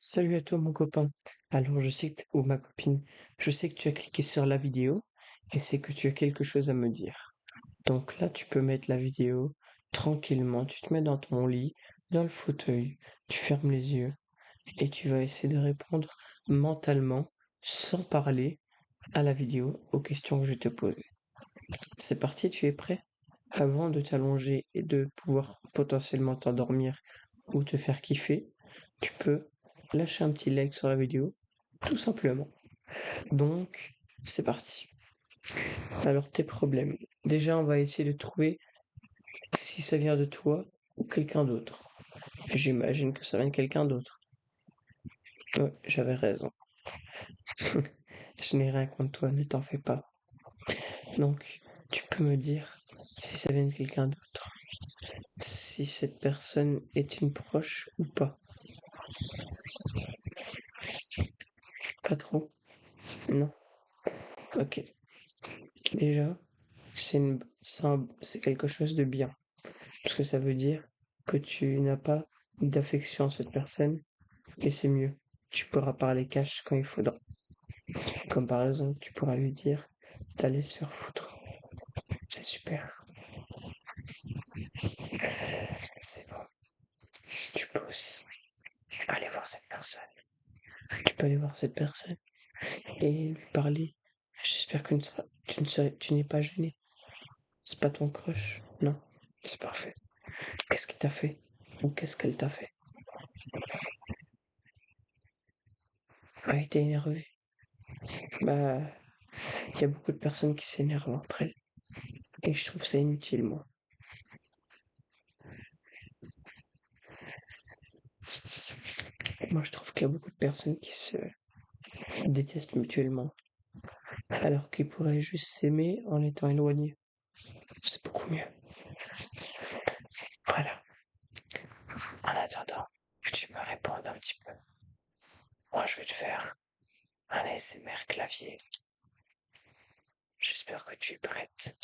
Salut à toi mon copain. Alors je sais que ou ma copine, je sais que tu as cliqué sur la vidéo et c'est que tu as quelque chose à me dire. Donc là tu peux mettre la vidéo tranquillement, tu te mets dans ton lit, dans le fauteuil, tu fermes les yeux et tu vas essayer de répondre mentalement, sans parler, à la vidéo aux questions que je te pose. C'est parti, tu es prêt? Avant de t'allonger et de pouvoir potentiellement t'endormir ou te faire kiffer, tu peux lâcher un petit like sur la vidéo, tout simplement. Donc, c'est parti. Alors, tes problèmes. Déjà, on va essayer de trouver si ça vient de toi ou quelqu'un d'autre. J'imagine que ça vient de quelqu'un d'autre. Ouais, j'avais raison. Je n'ai rien contre toi, ne t'en fais pas. Donc, tu peux me dire si ça vient de quelqu'un d'autre. Si cette personne est une proche ou pas. Pas trop? Non. Ok. Déjà, c'est quelque chose de bien. Parce que ça veut dire que tu n'as pas d'affection à cette personne et c'est mieux. Tu pourras parler cash quand il faudra. Comme par exemple, tu pourras lui dire d'aller se faire foutre. C'est super. C'est bon. Tu peux aussi aller voir cette personne. Tu peux aller voir cette personne et lui parler. J'espère que tu n'es pas gêné. C'est pas ton crush. Non. C'est parfait. Qu'est-ce qu'il t'a fait? Ou qu'est-ce qu'elle t'a fait? Ah, elle était énervée. Bah, il y a beaucoup de personnes qui s'énervent entre elles. Et je trouve ça inutile, moi. Moi, je trouve qu'il y a beaucoup de personnes qui se détestent mutuellement. Alors qu'ils pourraient juste s'aimer en étant éloignés. C'est beaucoup mieux. Voilà. En attendant que tu me répondes un petit peu, moi, je vais te faire un ASMR clavier. J'espère que tu es prête.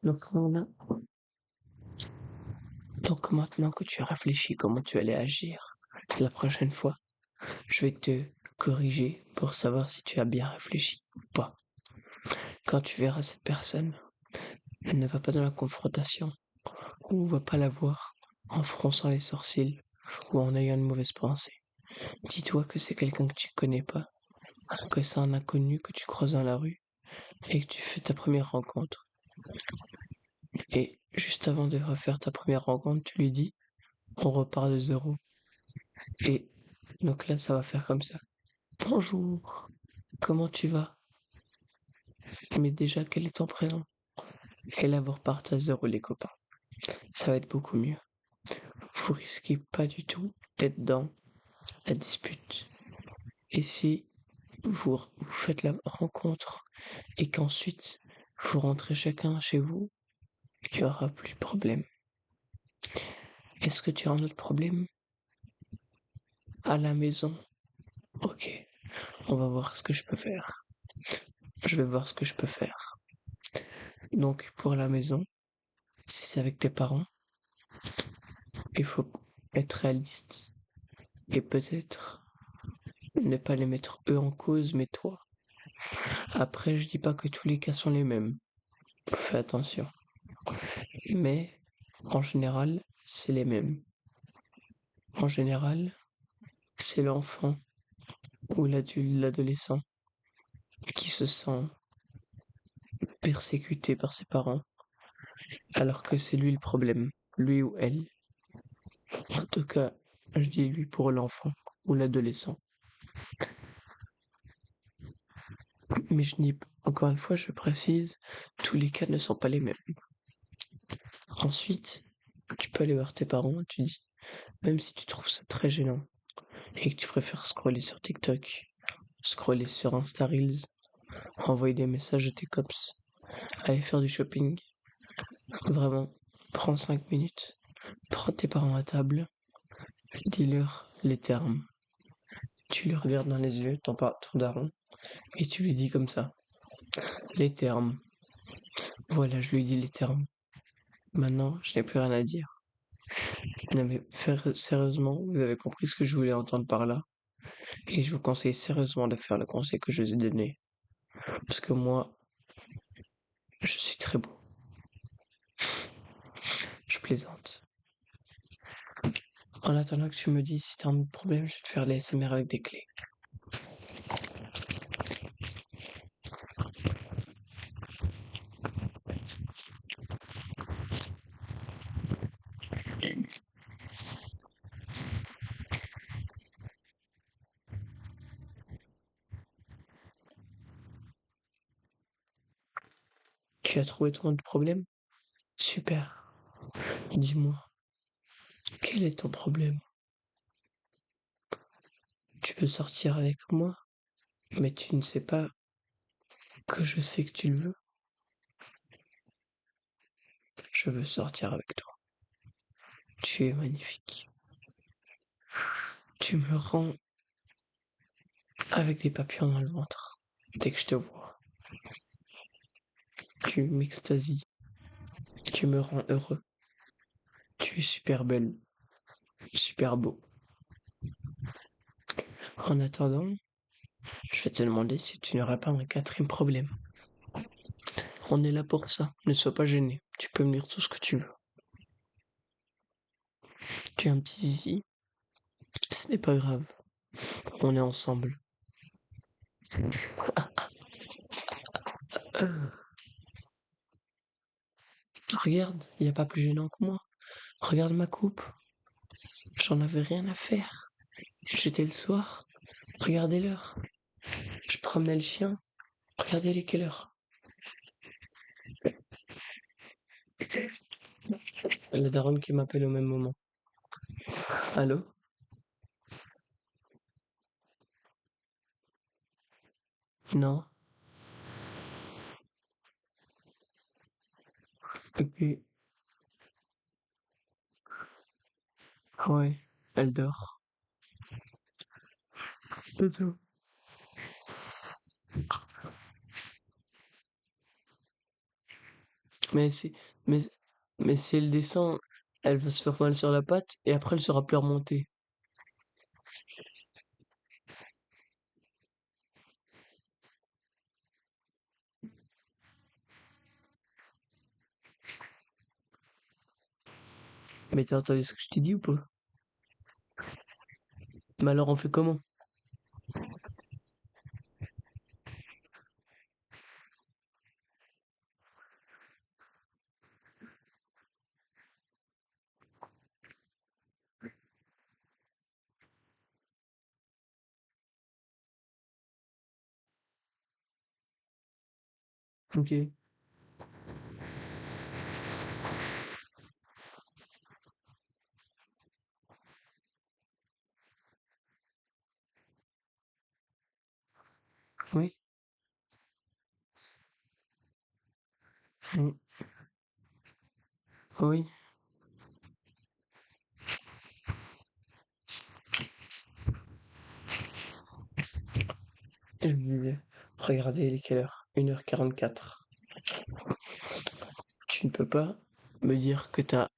Donc, Donc maintenant que tu as réfléchi comment tu allais agir la prochaine fois, je vais te corriger pour savoir si tu as bien réfléchi ou pas. Quand tu verras cette personne, ne va pas dans la confrontation ou va pas la voir en fronçant les sourcils ou en ayant une mauvaise pensée. Dis-toi que c'est quelqu'un que tu connais pas, que c'est un inconnu que tu croises dans la rue et que tu fais ta première rencontre. Et juste avant de refaire ta première rencontre, tu lui dis on repart de zéro. Et donc là, ça va faire comme ça. Bonjour, comment tu vas? Mais déjà, quel est ton prénom? Et là, vous repartez à zéro, les copains. Ça va être beaucoup mieux. Vous risquez pas du tout d'être dans la dispute. Et si vous faites la rencontre et qu'ensuite vous rentrez chacun chez vous, il n'y aura plus de problème. Est-ce que tu as un autre problème? À la maison? Ok, on va voir ce que je peux faire. Je vais voir ce que je peux faire. Donc, pour la maison, si c'est avec tes parents, il faut être réaliste et peut-être ne pas les mettre eux en cause, mais toi. Après, je dis pas que tous les cas sont les mêmes. Fais attention. Mais, en général, c'est les mêmes. En général, c'est l'enfant ou l'adulte, l'adolescent qui se sent persécuté par ses parents, alors que c'est lui le problème, lui ou elle. En tout cas, Je dis lui pour l'enfant ou l'adolescent. Mais encore une fois, je précise, tous les cas ne sont pas les mêmes. Ensuite, tu peux aller voir tes parents, tu dis, même si tu trouves ça très gênant et que tu préfères scroller sur TikTok, scroller sur Insta Reels, envoyer des messages à tes cops, aller faire du shopping, vraiment, prends 5 minutes, prends tes parents à table, dis-leur les termes. Tu le regardes dans les yeux, ton daron, et tu lui dis comme ça, les termes. Voilà, je lui dis les termes. Maintenant, je n'ai plus rien à dire. Non mais sérieusement, vous avez compris ce que je voulais entendre par là. Et je vous conseille sérieusement de faire le conseil que je vous ai donné. Parce que moi, je suis très beau. Je plaisante. En attendant que tu me dises si t'as un problème, je vais te faire les SMR avec des clés. Tu as trouvé ton problème? Super. Dis-moi, quel est ton problème? Tu veux sortir avec moi, mais tu ne sais pas que je sais que tu le veux. Je veux sortir avec toi. Tu es magnifique. Tu me rends avec des papillons dans le ventre dès que je te vois. Tu m'extasies. Tu me rends heureux. Tu es super belle, super beau. En attendant, je vais te demander si tu n'auras pas un quatrième problème. On est là pour ça. Ne sois pas gêné. Tu peux me dire tout ce que tu veux. Tu as un petit zizi. Ce n'est pas grave. On est ensemble. Regarde, il n'y a pas plus gênant que moi. Regarde ma coupe. J'en avais rien à faire. J'étais le soir. Regardez l'heure. Je promenais le chien. Regardez les quelle heure. La daronne qui m'appelle au même moment. Allô? Non. Ok. Ouais, elle dort. C'est tout. Mais c'est, mais, mais si elle descend, elle va se faire mal sur la patte et après elle sera plus remontée. Mais t'as entendu ce que je t'ai dit ou pas? Mais alors on fait comment? Ok. Oui. Oui. Oui. Je me disais, regardez, il est quelle heure? 1h44. Tu ne peux pas me dire que t'as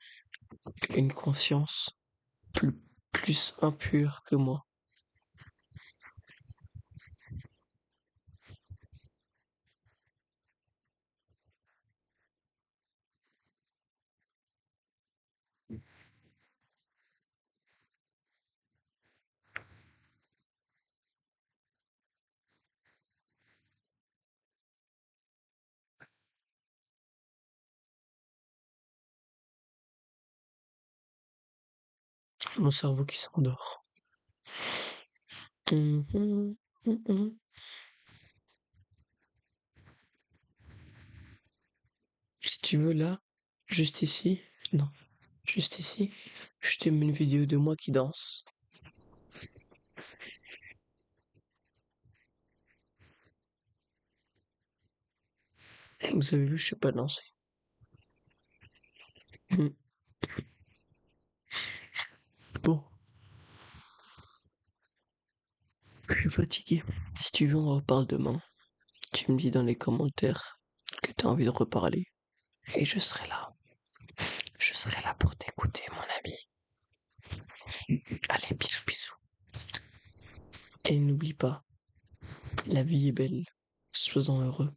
une conscience plus, plus impure que moi. Mon cerveau qui s'endort. Mhm, mhm. Si tu veux là, juste ici, non, juste ici, je te mets une vidéo de moi qui danse. Vous avez vu, je sais pas danser. Hmm. Bon, je suis fatigué. Si tu veux, on reparle demain. Tu me dis dans les commentaires que tu as envie de reparler. Et je serai là. Je serai là pour t'écouter, mon ami. Allez, bisous, bisous. Et n'oublie pas, la vie est belle. Sois-en heureux.